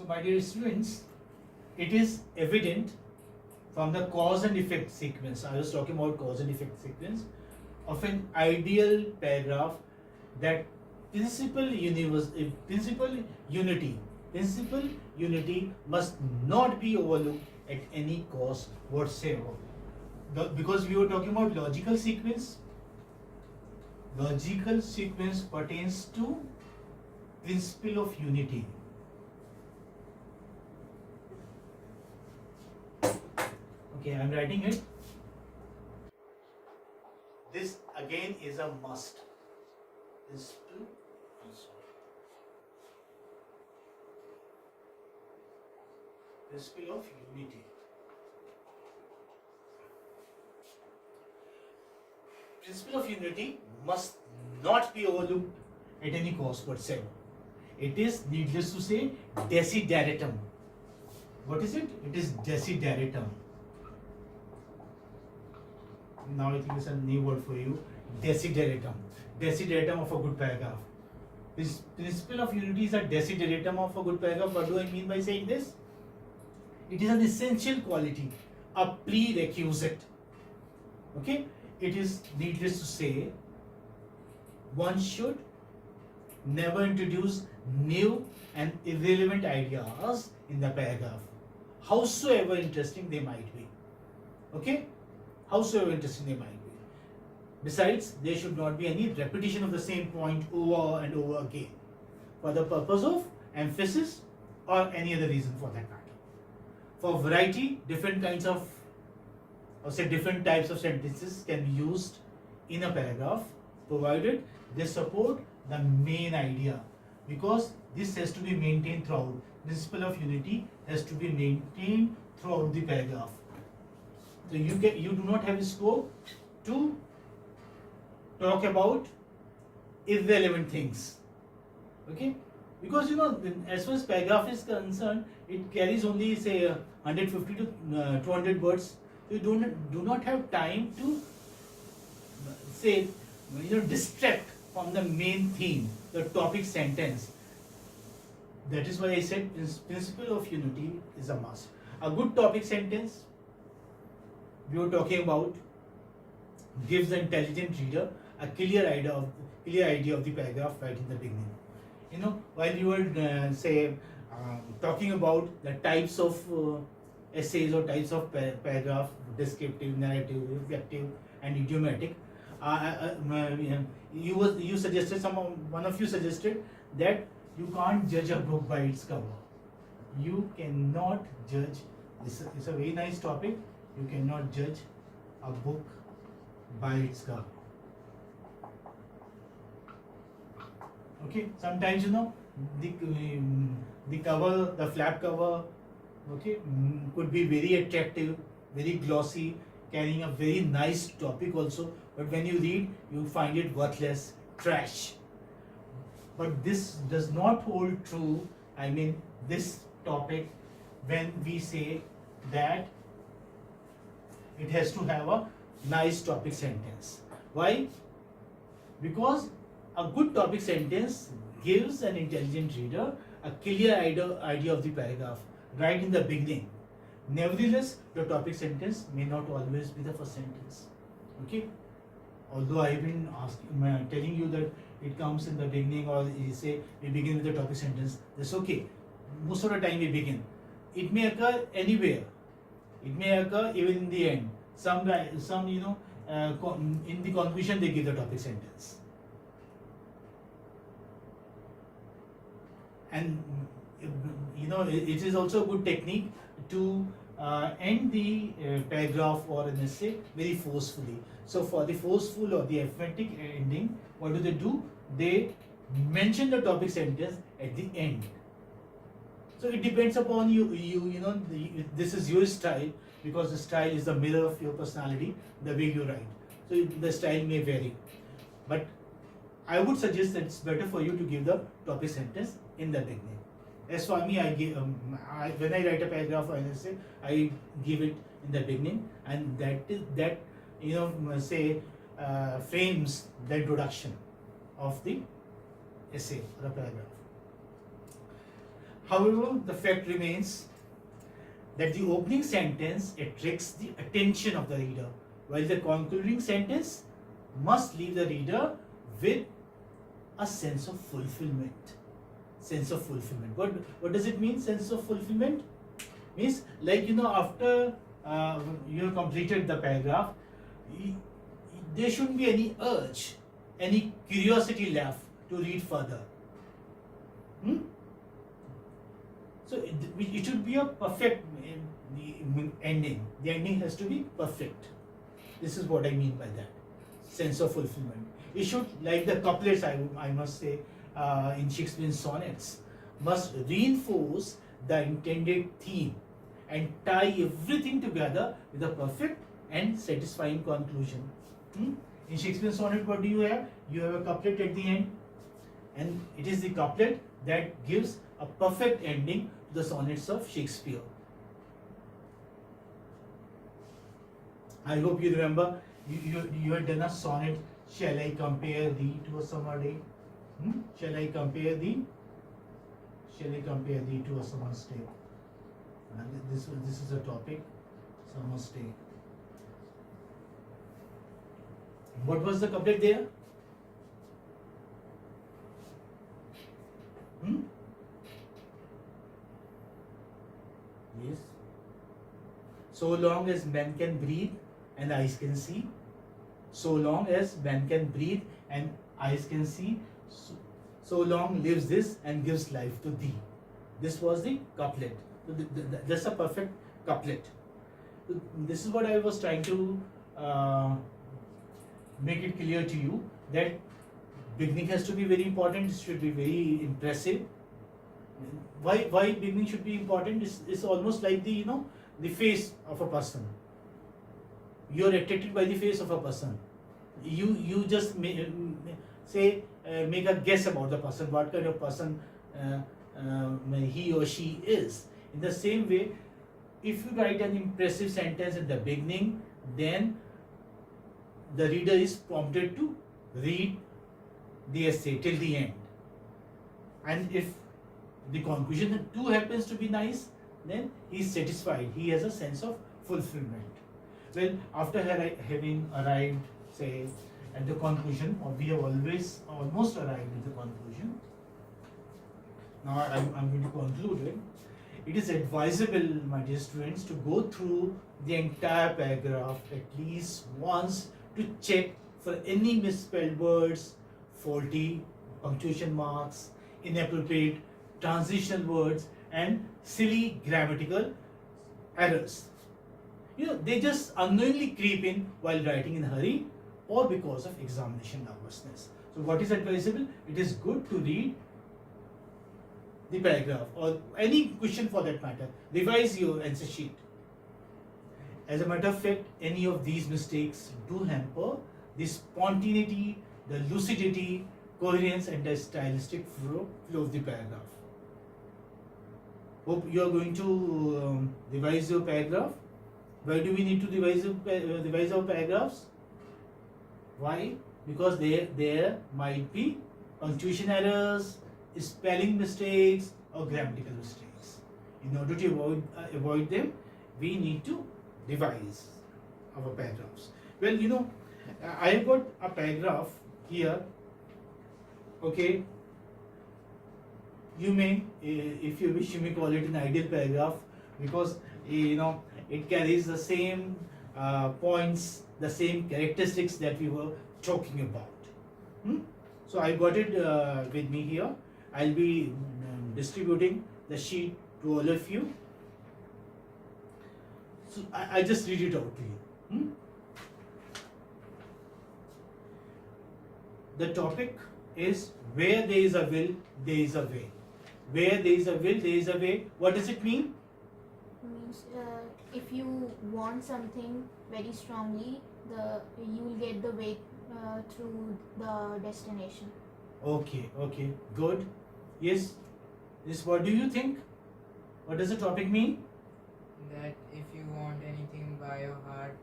So my dear students, it is evident from the cause and effect sequence. I was talking about cause and effect sequence of an ideal paragraph that principal unity must not be overlooked at any cost whatsoever. Because we were talking about logical sequence pertains to principle of unity. Okay, I'm writing it. This again is a must. Principle of unity. Principle of unity must not be overlooked at any cost whatsoever. It is, needless to say, desideratum. What is it? It is desideratum. Now I think it's a new word for you. Desideratum. Desideratum of a good paragraph. This principle of unity is a desideratum of a good paragraph. What do I mean by saying this? It is an essential quality, a prerequisite. Okay? It is needless to say, one should never introduce new and irrelevant ideas in the paragraph, howsoever interesting they might be. Okay? Howsoever interesting they might be. Besides, there should not be any repetition of the same point over and over again for the purpose of emphasis or any other reason for that matter. For variety, different types of sentences can be used in a paragraph, provided they support the main idea, because this has to be maintained throughout. Principle of unity has to be maintained throughout the paragraph. So you do not have scope to talk about irrelevant things. Okay? Because as far as paragraph is concerned, it carries only say 150 to 200 words. You do not have time to say distract from the main theme, the topic sentence. That is why I said principle of unity is a must. A good topic sentence we were talking about gives the intelligent reader a clear idea of the paragraph right in the beginning. While you were talking about the types of essays or types of paragraph, descriptive, narrative, reflective, and idiomatic, you suggested, one of you suggested that you can't judge a book by its cover. You cannot judge. It's a very nice topic. You cannot judge a book by its cover. Okay, sometimes the cover, the flap cover, okay, could be very attractive, very glossy, carrying a very nice topic also, but when you read, you find it worthless, trash. But this does not hold true, this topic, when we say that it has to have a nice topic sentence. Why? Because a good topic sentence gives an intelligent reader a clear idea of the paragraph right in the beginning. Nevertheless, the topic sentence may not always be the first sentence. Okay? Although I have been telling you that it comes in the beginning, or you say we begin with the topic sentence, that's okay. Most of the time we begin. It may occur anywhere. It may occur even in the end. Some in the conclusion they give the topic sentence. And it is also a good technique to end the paragraph or an essay very forcefully. So for the forceful or the emphatic ending, what do? They mention the topic sentence at the end. So it depends upon you. This is your style, because the style is the mirror of your personality, the way you write. So the style may vary, but I would suggest that it's better for you to give the topic sentence in the beginning. As for me, I give when I write a paragraph or an essay, I give it in the beginning, and that frames the introduction of the essay or a paragraph. However, the fact remains that the opening sentence attracts the attention of the reader, while the concluding sentence must leave the reader with a sense of fulfillment. Sense of fulfillment. What does it mean? Sense of fulfillment means, like, after you have completed the paragraph, there shouldn't be any urge, any curiosity left to read further. So it should be a perfect ending. The ending has to be perfect. This is what I mean by that. Sense of fulfillment. It should, like the couplets, I must say, in Shakespearean sonnets, must reinforce the intended theme and tie everything together with a perfect and satisfying conclusion. In Shakespearean sonnet, what do you have? You have a couplet at the end, and it is the couplet that gives a perfect ending to the sonnets of Shakespeare. I hope you remember, you had done a sonnet, shall I compare thee to a summer day? Shall I compare thee to a summer's day? This is a topic, summer's day. What was the couplet there? Yes. So long as man can breathe and eyes can see, so long as man can breathe and eyes can see, so long lives this and gives life to thee. This was the couplet. That's a perfect couplet. This is what I was trying to make it clear to you, that beginning has to be very important. It should be very impressive. Why beginning should be important? It's almost like the face of a person. You are attracted by the face of a person. You just make a guess about the person, what kind of person he or she is. In the same way, if you write an impressive sentence at the beginning, then the reader is prompted to read the essay till the end. And if the conclusion too happens to be nice, then he is satisfied. He has a sense of fulfillment. Well, after having arrived, say, at the conclusion, or we have almost arrived at the conclusion. Now I'm going to conclude it. It is advisable, my dear students, to go through the entire paragraph at least once to check for any misspelled words, faulty punctuation marks, inappropriate transitional words, and silly grammatical errors. They just unknowingly creep in while writing in a hurry or because of examination nervousness. So what is advisable? It is good to read the paragraph or any question for that matter. Revise your answer sheet. As a matter of fact, any of these mistakes do hamper the spontaneity, the lucidity, coherence, and the stylistic flow of the paragraph. Hope you are going to revise your paragraph. Why do we need to revise our paragraphs? Why? Because there might be punctuation errors, spelling mistakes, or grammatical mistakes. In order to avoid them, we need to revise our paragraphs. Well, I have got a paragraph here. Okay. You may, if you wish, you may call it an ideal paragraph, because it carries the same points, the same characteristics that we were talking about. So I got it with me here. I'll be distributing the sheet to all of you. So I just read it out to you. The topic is where there is a will, there is a way. Where there is a will, there is a way. What does it mean? Means if you want something very strongly, you will get the way through the destination. Okay, good. Yes, what do you think? What does the topic mean? That if you want anything by your heart,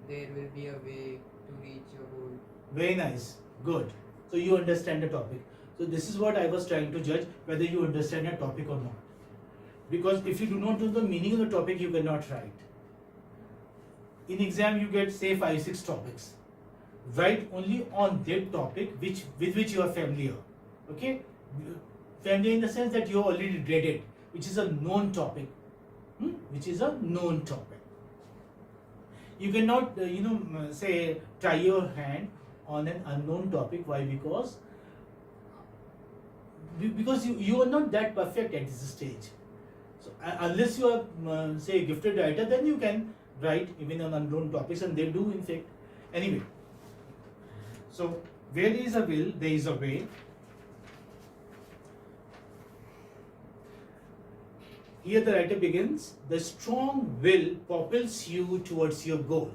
there will be a way to reach your goal. Very nice, good. So you understand the topic. So this is what I was trying to judge whether you understand a topic or not. Because if you do not know the meaning of the topic, you cannot write. In exam, you get say 5-6 topics. Write only on that topic with which you are familiar. Okay, familiar in the sense that you already read it, which is a known topic. Which is a known topic. You cannot say try your hand on an unknown topic. Why? Because you are not that perfect at this stage. So unless you are say a gifted writer, then you can write even on unknown topics, and they do in fact. Anyway, so where there is a will, there is a way. Here the writer begins, the strong will propels you towards your goal.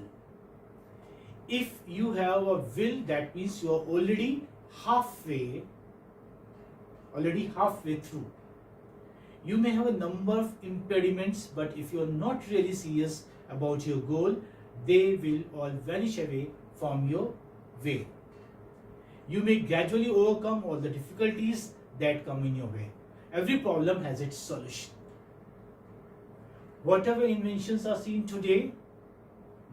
If you have a will, that means you are already halfway through. You may have a number of impediments, but if you are not really serious about your goal, they will all vanish away from your way. You may gradually overcome all the difficulties that come in your way. Every problem has its solution. Whatever inventions are seen today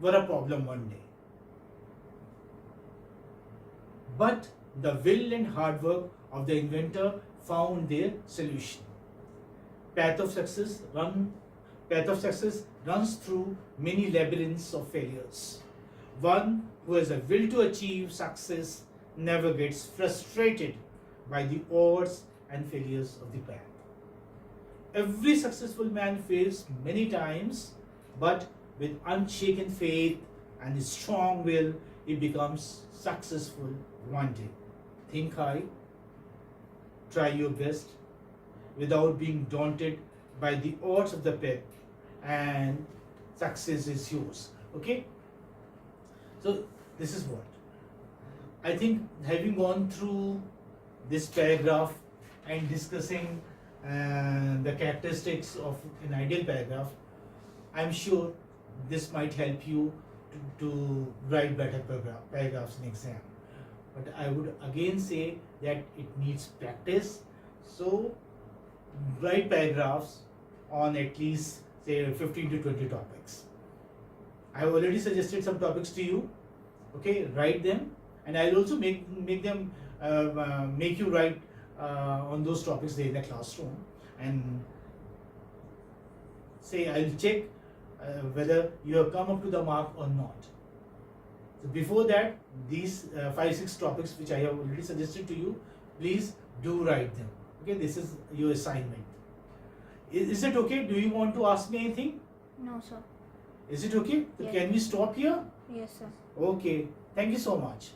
were a problem one day. But the will and hard work of the inventor found their solution. Path of success runs through many labyrinths of failures. One who has a will to achieve success never gets frustrated by the odds and failures of the path. Every successful man fails many times, but with unshaken faith and a strong will, he becomes successful one day. Think high, try your best without being daunted by the odds of the path, and success is yours. Okay? So this is what I think, having gone through this paragraph and discussing the characteristics of an ideal paragraph, I'm sure this might help you to write better paragraphs in exam. But I would again say that it needs practice. So write paragraphs on at least say 15 to 20 topics. I have already suggested some topics to you. Okay, write them, and I'll also make you write on those topics there in the classroom, and say I'll check whether you have come up to the mark or not. So before that, these 5-6 topics which I have already suggested to you, please do write them. Okay, this is your assignment. Is it okay? Do you want to ask me anything? No, sir. Is it okay? So Yes. can we stop here? Yes, sir. Okay. Thank you so much.